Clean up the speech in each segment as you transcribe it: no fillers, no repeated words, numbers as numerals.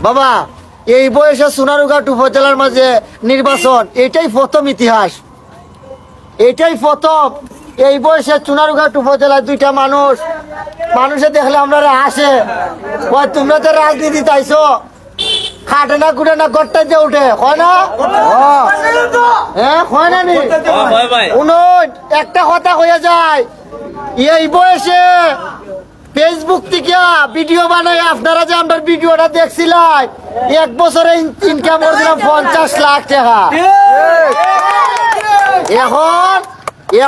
বাবা এই বয়সে সোনারুঘাট উপজেলার মাঝে নির্বাচন এটাই প্রথম ইতিহাস, এটাই প্রথম। এই বয়সে সোনারুঘাট উপজেলায় দুইটা মানুষে দেখলে আমরা আসে, তোমরা তো রাজনীতি চাইছো, খাটে না কুটে না গড়টা দিয়ে উঠে, হয় না? হ্যাঁ হয় না নি? একটা কথা হয়ে যায়, এই বয়সে ফেসবুক থেকে ভিডিও বানাই আপনারা যে আমরা ভিডিওটা দেখছিলাম, 1 বছরে ইনকাম করছিলাম 50 লাখ টাকা।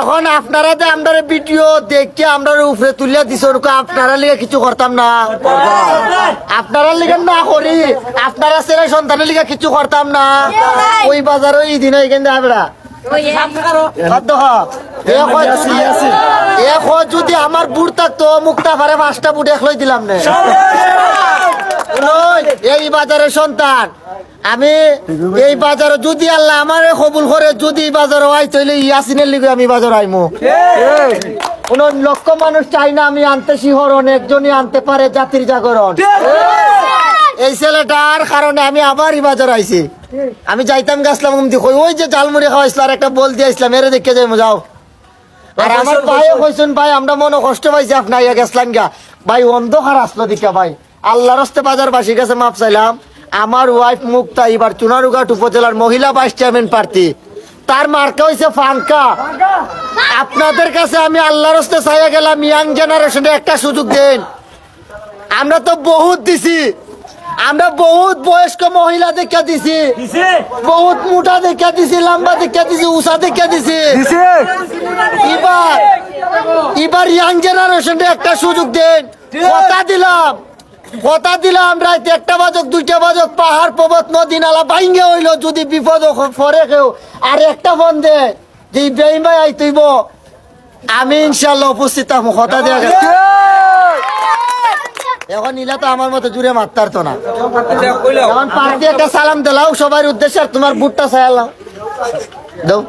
এখন আপনারা যে আমরা ভিডিও দেখে আমরা উপরে তুলিয়া দিছ, আপনারা লিগে কিছু করতাম না, আপনারা লিগে না করি, আপনারা ছেলে সন্তানের লিগে কিছু করতাম না। ওই বাজারও এই দিন এখানে আমরা যদি আমার বুট থাকতো মুক্তা পারে 5টা বুট একলাই দিলাম না। এই বাজারের সন্তান আমি, এই বাজারে যদি আল্লাহ আমারে কবুল করে, যদি বাজারে আই তাইলে ইয়াসিনের লিগে আমি বাজারে আইমু। কোন লক্ষ মানুষ চাই না আমি আনতে শিহরণ, একজনই আনতে পারে জাতির জাগরণ। এই ছেলেটার কারণে আমি আবার এই বাজার আইছি। আমি যাইতাম গেছিলাম ওই যে জালমুড়ি খাওয়াইছিল আর একটা বল দিয়ে আসলাম, এরে দেখে যাই যাও। আর আমার ভাইও কইছেন ভাই আমরা মনে কষ্ট পাইছি আপনার গেছিলাম গা ভাই, অন্ধকার আসলো দিকা ভাই, আল্লাহর হস্তে বাজার বাসীর কাছে মাপ চাইলাম। আমার ওয়াইফ মুক্তা এবার সোনারুঘাট উপজেলার মহিলা ভাইস চেয়ারম্যান প্রার্থী, তার মার্কা হইছে ফাঙ্কা। আপনাদের কাছে আমি আল্লাহর হস্তে চাইয়া গেলাম, ইয়াং জেনারেশনে একটা সুযোগ দেন। আমরা তো বহুত দিছি, আমরা বহুত বয়স্ক মহিলা দেখা দিছি, বহুত মোটা দেখা দিছি, লম্বা দেখা দিছি, উষা দেখা দিছি। এবার ইয়াং জেনারেশনে একটা সুযোগ দেন। কথা দিলাম রাইতে 1টা বাজক 2টা বাজক পাহাড় পর্বত নদী নালা ভাঙ্গে হইলো, যদি বিপদ পরে কেউ আর একটা ফোন দে যে বেইমাই আইতইব, আমি ইনশাল্লাহ উপস্থিত থাকবো, কথা দেওয়া গেছে। এখন নিলে তো আমার মতো জুড়ে মারতারতো না। এখন পার্টি একটা সালাম দিলাও সবার উদ্দেশ্যে, আর তোমার বুটটা চাইলাম দাও।